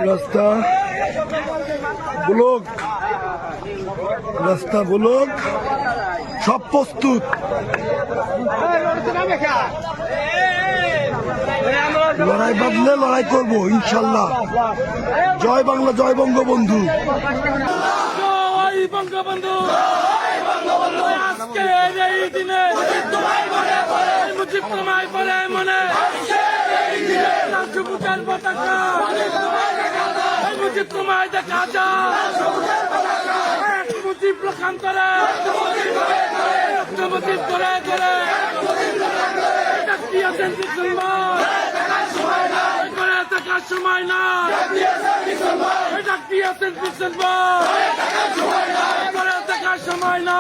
রাস্তা ব্লক, রাস্তা ব্লক, সব প্রস্তুত। লড়াই বাঁধলে লড়াই করবো ইনশাল্লাহ। জয় বাংলা, জয় বঙ্গবন্ধু। জয় বঙ্গবন্ধু। আজকের এই দিনে মুজিব তোমায় বলে মনে সবুজের পতাকা, মুজিব তোমায় দেখা যায়, মুজিব লোকান্তরে মুজিব করে করে এটা কি আছেন ডিসেম্বর করে থাকার সময় না, এটা কি আছেন ডিসেম্বর করে থাকার সময় না।